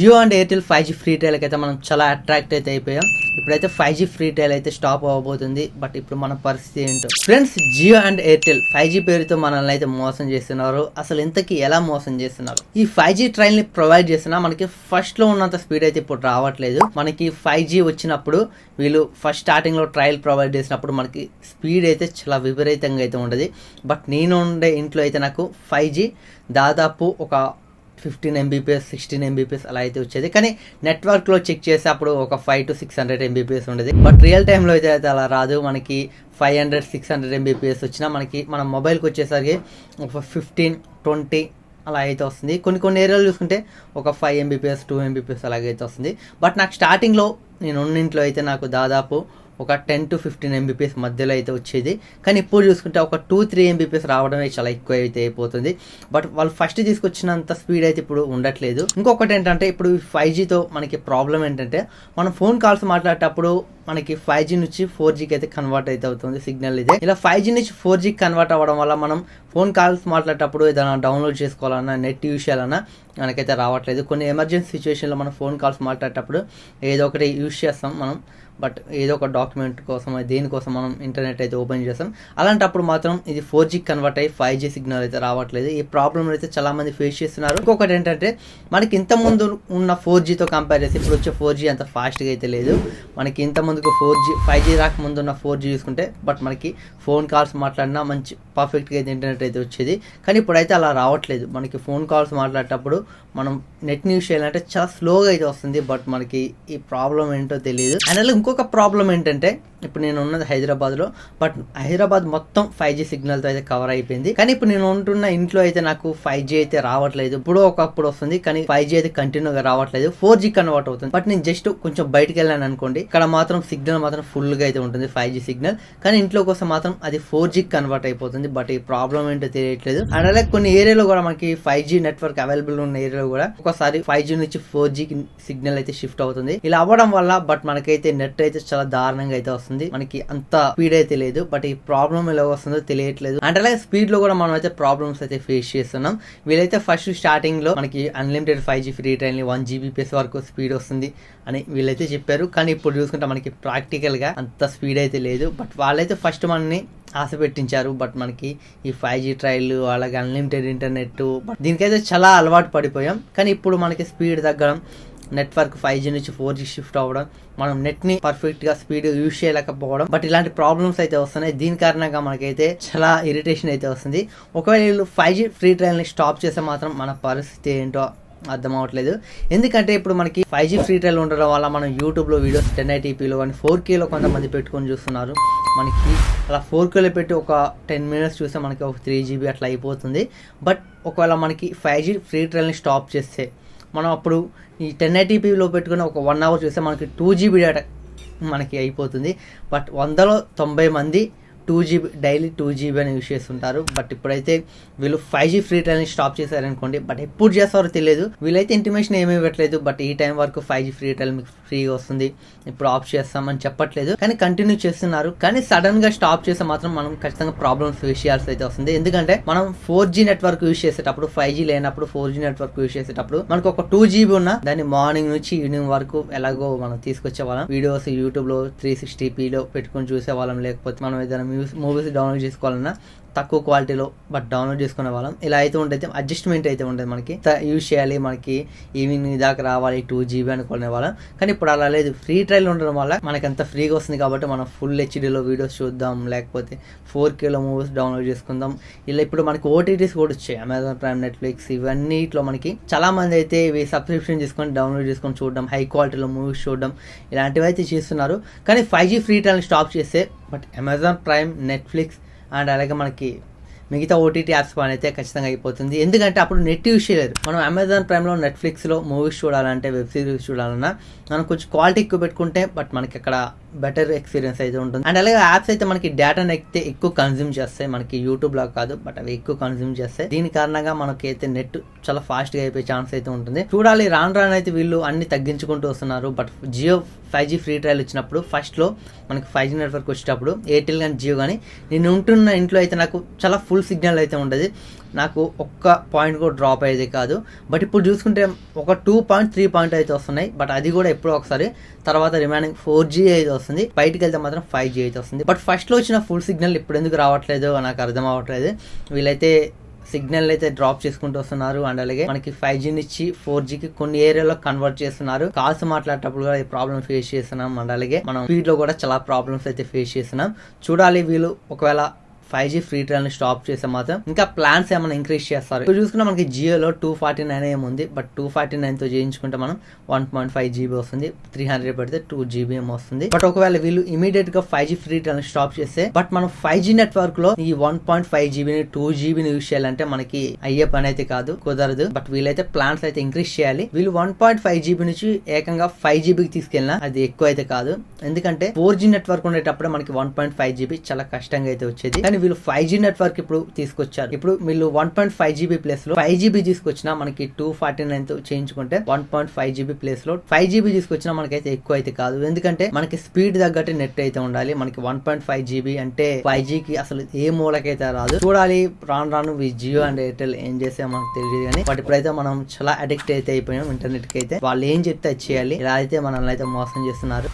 Jio and Airtel 5G free trial అయితే మనం చాలా అట్రాక్ట్ అయితే అయిపోయాం. ఇప్పుడైతే 5G ఫ్రీ ట్రయల్ అయితే స్టాప్ అవ్వబోతుంది. బట్ ఇప్పుడు మన పరిస్థితి ఏంటో friends, Jio and Airtel 5G పేరుతో మనల్ని అయితే మోసం చేస్తున్నారు. అసలు ఇంతకీ ఎలా మోసం చేస్తున్నారు? ఈ 5G ట్రయల్ ని ప్రొవైడ్ చేసినా మనకి ఫస్ట్ లో ఉన్నంత స్పీడ్ అయితే ఇప్పుడు రావట్లేదు. మనకి 5G వచ్చినప్పుడు వీళ్ళు ఫస్ట్ స్టార్టింగ్ లో ట్రయల్ ప్రొవైడ్ చేసినప్పుడు మనకి స్పీడ్ అయితే చాలా విపరీతంగా అయితే ఉండదు. బట్ నేను ఉండే ఇంట్లో అయితే నాకు 5G దాదాపు ఒక 15 Mbps 16 Mbps అలా అయితే వచ్చేది. కానీ నెట్వర్క్లో చెక్ చేస్తే అప్పుడు ఒక 500 to 600 Mbps ఉండేది. బట్ రియల్ టైంలో అయితే అలా రాదు. మనకి 500 600 Mbps వచ్చినా మనకి మన మొబైల్కి వచ్చేసరికి ఒక 15-20 అలా అయితే వస్తుంది. కొన్ని ఏరియాలు చూసుకుంటే ఒక 5 Mbps 2 Mbps అలాగైతే వస్తుంది. బట్ నాకు స్టార్టింగ్లో నేను ఉన్నింట్లో అయితే నాకు దాదాపు ఒక 10 to 15 Mbps మధ్యలో అయితే వచ్చేది. కానీ ఇప్పుడు చూసుకుంటే ఒక 2-3 Mbps రావడమే చాలా ఎక్కువ అయితే అయిపోతుంది. బట్ వాళ్ళు ఫస్ట్ తీసుకొచ్చినంత స్పీడ్ అయితే ఇప్పుడు ఉండట్లేదు. ఇంకొకటి ఏంటంటే ఇప్పుడు 5Gతో మనకి ప్రాబ్లం ఏంటంటే మనం ఫోన్ కాల్స్ మాట్లాడేటప్పుడు మనకి 5G నుంచి 4Gకి అయితే కన్వర్ట్ అయితే అవుతుంది సిగ్నల్. ఇదే ఇలా 5G నుంచి 4Gకి కన్వర్ట్ అవ్వడం వల్ల మనం ఫోన్ కాల్స్ మాట్లాడేటప్పుడు ఏదైనా డౌన్లోడ్ చేసుకోవాలన్నా నెట్ యూస్ చేయాలన్నా మనకైతే రావట్లేదు. కొన్ని ఎమర్జెన్సీ సిచ్యువేషన్లో మనం ఫోన్ కాల్స్ మాట్లాడేటప్పుడు ఏదో ఒకటి యూస్ చేస్తాం మనం. బట్ ఏదో ఒక డాక్యుమెంట్ కోసం దేనికోసం మనం ఇంటర్నెట్ అయితే ఓపెన్ చేస్తాం. అలాంటప్పుడు మాత్రం ఇది 4Gకి కన్వర్ట్ అయ్యి 5G సిగ్నల్ అయితే రావట్లేదు. ఈ ప్రాబ్లమ్ అయితే చాలా మంది ఫేస్ చేస్తున్నారు. ఇంకొకటి ఏంటంటే మనకి ఇంత ముందు ఉన్న 4Gతో కంపేర్ చేసి ఇప్పుడు వచ్చే 4G అంత ఫాస్ట్గా అయితే లేదు. మనకి ఇంత ముందుకు 5G రాకముందు ఉన్న 4G చూసుకుంటే బట్ మనకి ఫోన్ కాల్స్ మాట్లాడినా మంచి పర్ఫెక్ట్గా అయితే ఇంటర్నెట్ అయితే వచ్చేది. కానీ ఇప్పుడైతే అలా రావట్లేదు. మనకి ఫోన్ కాల్స్ మాట్లాడేటప్పుడు మనం నెట్ యూస్ చేయాలంటే చాలా స్లోగా అయితే వస్తుంది. బట్ మనకి ఈ ప్రాబ్లం ఏంటో తెలియదు. అండ్ అలా ఇంకొక ప్రాబ్లం ఏంటంటే ఇప్పుడు నేను ఉన్నది హైదరాబాద్లో. బట్ హైదరాబాద్ మొత్తం 5G సిగ్నల్తో అయితే కవర్ అయిపోయింది. కానీ ఇప్పుడు నేను ఉంటున్న ఇంట్లో అయితే నాకు 5G అయితే రావట్లేదు. ఇప్పుడు ఒకప్పుడు వస్తుంది కానీ 5G అయితే కంటిన్యూగా రావట్లేదు. 4G కన్వర్ట్ అవుతుంది. బట్ నేను జస్ట్ కొంచెం బయటకు వెళ్ళాను అనుకోండి, ఇక్కడ మాత్రం సిగ్నల్ మాత్రం ఫుల్గా అయితే ఉంటుంది 5G సిగ్నల్. కానీ ఇంట్లో కోసం మాత్రం అది 4Gకి కన్వర్ట్ అయిపోతుంది. బట్ ఈ ప్రాబ్లం ఏంటో తెలియట్లేదు. అండ్ అలాగే కొన్ని ఏరియాలో కూడా మనకి 5G నెట్వర్క్ అవైలబుల్ ఉన్న ఏరియాలో కూడా ఒకసారి 5G నుంచి 4Gకి సిగ్నల్ అయితే షిఫ్ట్ అవుతుంది. ఇలా అవ్వడం వల్ల బట్ మనకైతే నెట్ అయితే చాలా దారుణంగా అయితే వస్తుంది. మనకి అంత స్పీడ్ అయితే లేదు. బట్ ఈ ప్రాబ్లం ఎలా వస్తుందో తెలియట్లేదు. అండ్ అలాగే స్పీడ్ లో కూడా మనం అయితే ప్రాబ్లమ్స్ అయితే ఫేస్ చేస్తున్నాం. వీళ్ళైతే ఫస్ట్ స్టార్టింగ్ లో మనకి unlimited 5G free trial 1 Gbps వరకు స్పీడ్ వస్తుంది అని వీళ్ళైతే చెప్పారు. కానీ ఇప్పుడు చూసుకుంటే మనకి ప్రాక్టికల్ గా అంత స్పీడ్ అయితే లేదు. బట్ వాళ్ళైతే ఫస్ట్ మనని ఆశ పెట్టించారు. బట్ మనకి ఈ 5G ట్రయల్ అలాగే అన్లిమిటెడ్ ఇంటర్నెట్ దీనికైతే చాలా అలవాటు పడిపోయాం. కానీ ఇప్పుడు మనకి స్పీడ్ తగ్గడం, నెట్వర్క్ 5G నుంచి 4G షిఫ్ట్ అవ్వడం, మనం నెట్ని పర్ఫెక్ట్గా స్పీడ్ యూజ్ చేయలేకపోవడం, బట్ ఇలాంటి ప్రాబ్లమ్స్ అయితే వస్తున్నాయి. దీని కారణంగా మనకైతే చాలా ఇరిటేషన్ అయితే వస్తుంది. ఒకవేళ వీళ్ళు 5G ఫ్రీ ట్రయల్ని స్టాప్ చేస్తే మాత్రం మన పరిస్థితి ఏంటో అర్థం అవ్వట్లేదు. ఎందుకంటే ఇప్పుడు మనకి 5G ఫ్రీ ట్రయల్ ఉండడం వల్ల మనం యూట్యూబ్లో వీడియోస్ 1080pలో కానీ 4Kలో కొంతమంది పెట్టుకొని చూస్తున్నారు. మనకి అలా 4Kలో పెట్టి ఒక 10 minutes చూస్తే మనకి ఒక 3 GB అట్లా అయిపోతుంది. బట్ ఒకవేళ మనకి 5G ఫ్రీ ట్రయల్ని స్టాప్ చేస్తే మనం అప్పుడు ఈ 1080pలో పెట్టుకుని ఒక 1 hour చూస్తే మనకి 2 GB డేటా మనకి అయిపోతుంది. బట్ 100లో 90 మంది 2 GB డైలీ 2 GB అని యూస్ చేస్తుంటారు. బట్ ఇప్పుడైతే వీళ్ళు 5G ఫ్రీ ట్రయల్ని స్టాప్ చేశారనుకోండి, బట్ ఎప్పుడు చేస్తారో తెలియదు. వీళ్ళైతే ఇంటిమేషన్ ఏమీ ఇవ్వట్లేదు. బట్ ఈ టైం వరకు 5G ఫ్రీ ట్రయల్ మీకు ఫ్రీగా వస్తుంది, ఇప్పుడు ఆఫ్ చేస్తామని చెప్పట్లేదు. కానీ కంటిన్యూ చేస్తున్నారు. కానీ సడన్ గా స్టాప్ చేస్తే మాత్రం మనం ఖచ్చితంగా ప్రాబ్లమ్స్ ఫేస్ చేయాల్సి అయితే వస్తుంది. ఎందుకంటే మనం 4G నెట్వర్క్ యూస్ చేసేటప్పుడు 5G లేనప్పుడు 4G నెట్వర్క్ యూస్ చేసేటప్పుడు మనకు ఒక 2 GB ఉన్నా దాన్ని మార్నింగ్ నుంచి ఈవినింగ్ వరకు ఎలాగో మనం తీసుకొచ్చే వాళ్ళం. వీడియోస్ యూట్యూబ్ లో 360pలో పెట్టుకొని చూసే వాళ్ళం. లేకపోతే మనం ఏదైనా మూవీస్ డౌన్లోడ్ చేసుకోవాలన్నా తక్కువ క్వాలిటీలో బట్ డౌన్లోడ్ చేసుకునే వాళ్ళం. ఇలా అయితే ఉండేది, అడ్జస్ట్మెంట్ అయితే ఉండేది. మనకి యూజ్ చేయాలి, మనకి ఈవినింగ్ దాకా రావాలి 2 GB అనుకునే వాళ్ళం. కానీ ఇప్పుడు అలా లేదు. ఫ్రీ ట్రయల్ ఉండడం వల్ల మనకి అంత ఫ్రీగా వస్తుంది కాబట్టి మనం ఫుల్ హెచ్డీలో వీడియోస్ చూద్దాం, లేకపోతే 4Kలో మూవీస్ డౌన్లోడ్ చేసుకుందాం. ఇలా ఇప్పుడు మనకి OTTs కూడా వచ్చాయి, అమెజాన్ ప్రైమ్, నెట్ఫ్లిక్స్, ఇవన్నిట్లో మనకి చాలా మంది అయితే ఇవి సబ్స్క్రిప్షన్ చేసుకొని డౌన్లోడ్ చేసుకొని చూడడం, హై క్వాలిటీలో మూవీస్ చూడడం ఇలాంటివి అయితే చేస్తున్నారు. కానీ 5G ఫ్రీ ట్రయల్ స్టాప్ చేస్తే but Amazon prime, Netflix and అలాగే మనకి మిగతా OTT యాప్స్ పని అయితే ఖచ్చితంగా అయిపోతుంది. ఎందుకంటే అప్పుడు నెట్ యూస్ చేయలేరు. మనం అమెజాన్ ప్రైమ్లో, నెట్ఫ్లిక్స్లో మూవీస్ చూడాలంటే, వెబ్ సిరీస్ చూడాలన్నా మనం కొంచెం క్వాలిటీ ఎక్కువ పెట్టుకుంటే బట్ మనకి అక్కడ బెటర్ ఎక్స్పీరియన్స్ అయితే ఉంటుంది. అండ్ అలాగే యాప్స్ అయితే మనకి డేటాను అయితే ఎక్కువ కన్జ్యూమ్ చేస్తాయి. మనకి యూట్యూబ్ లా కాదు, బట్ అవి ఎక్కువ కన్జ్యూమ్ చేస్తాయి. దీని కారణంగా మనకి అయితే నెట్ చాలా ఫాస్ట్ గా అయిపోయే ఛాన్స్ అయితే ఉంటుంది. చూడాలి, రాను అయితే వీళ్ళు అన్ని తగ్గించుకుంటూ వస్తున్నారు. But Jio 5G free trial వచ్చినప్పుడు ఫస్ట్ లో మనకి 5G నెట్వర్క్ వచ్చేటప్పుడు ఎయిర్టెల్ కానీ జియో కానీ నేను ఉంటున్న ఇంట్లో అయితే నాకు చాలా ఫుల్ సిగ్నల్ అయితే ఉండేది. నాకు ఒక్క పాయింట్ కూడా డ్రాప్ అయ్యేది కాదు. బట్ ఇప్పుడు చూసుకుంటే ఒక 2.3 పాయింట్ అయితే వస్తున్నాయి. బట్ అది కూడా ఎప్పుడో ఒకసారి, తర్వాత రిమైనింగ్ 4G అయితే వస్తుంది. బయటికి వెళ్తే మాత్రం 5G అయితే వస్తుంది. బట్ ఫస్ట్లో వచ్చిన ఫుల్ సిగ్నల్ ఇప్పుడు ఎందుకు రావట్లేదు నాకు అర్థం అవ్వట్లేదు. వీళ్ళైతే సిగ్నల్ అయితే డ్రాప్ చేసుకుంటూ వస్తున్నారు. అండ్ అలాగే మనకి 5G నుంచి 4Gకి కొన్ని ఏరియాలో కన్వర్ట్ చేస్తున్నారు. కాల్స్ మాట్లాడేటప్పుడు కూడా ఈ ప్రాబ్లమ్ ఫేస్ చేస్తున్నాం. అండ్ అలాగే మనం స్పీడ్ లో కూడా చాలా ప్రాబ్లమ్స్ అయితే ఫేస్ చేస్తున్నాం. చూడాలి వీళ్ళు ఒకవేళ 5G ఫ్రీ ట్రయల్ ని స్టాప్ చేస్తే మాత్రం ఇంకా ప్లాన్స్ ఏమైనా ఇంక్రీజ్ చేస్తారు. ఇప్పుడు చూసుకున్నా మనకి జియోలో 249 ఏముంది. బట్ 249 తో చేయించుకుంటే మనం 1.5 GB వస్తుంది. 300 పెడితే 2 GB వస్తుంది. బట్ ఒకవేళ వీళ్ళు ఇమీడియట్ గా 5G ఫ్రీ ట్రయల్ ని స్టాప్ చేస్తే, బట్ మనం 5G నెట్వర్క్ లో ఈ 1.5 GB ని 2 GB ని యూజ్ చేయాలంటే మనకి అయ్యే పని అయితే కాదు, కుదరదు. బట్ వీళ్ళైతే ప్లాన్స్ అయితే ఇంక్రీజ్ చేయాలి. వీళ్ళు 1.5 GB నుంచి ఏకంగా 5 GBకి తీసుకెళ్ళినా అది ఎక్కువ అయితే కాదు. ఎందుకంటే 4G నెట్వర్క్ ఉండేటప్పుడే మనకి 1.5 GB చాలా కష్టంగా అయితే వచ్చేది. కానీ వీళ్ళు 5G నెట్వర్క్ ఇప్పుడు తీసుకొచ్చారు. ఇప్పుడు వీళ్ళు 1.5 GB ప్లేస్ లో 5 GB తీసుకొచ్చినా మనకి 249 తో చేయించుకుంటే 1.5 GB ప్లేస్ లో 5 GB తీసుకొచ్చినా మనకైతే ఎక్కువ అయితే కాదు. ఎందుకంటే మనకి స్పీడ్ తగ్గట్టు నెట్ అయితే ఉండాలి. మనకి 1.5 GB అంటే 5G కి అసలు ఏ మూలకైతే రాదు. చూడాలి రాను జియో అండ్ ఎయిర్టెల్ ఏం చేస్తే మనకు తెలియదు. కానీ బట్ ఇప్పుడైతే మనం చాలా అడిక్ట్ అయితే అయిపోయాం ఇంటర్నెట్ కి. అయితే వాళ్ళు ఏం చెప్తే అది చేయాలి. ఇలా అయితే మనల్ని అయితే మోసం చేస్తున్నారు.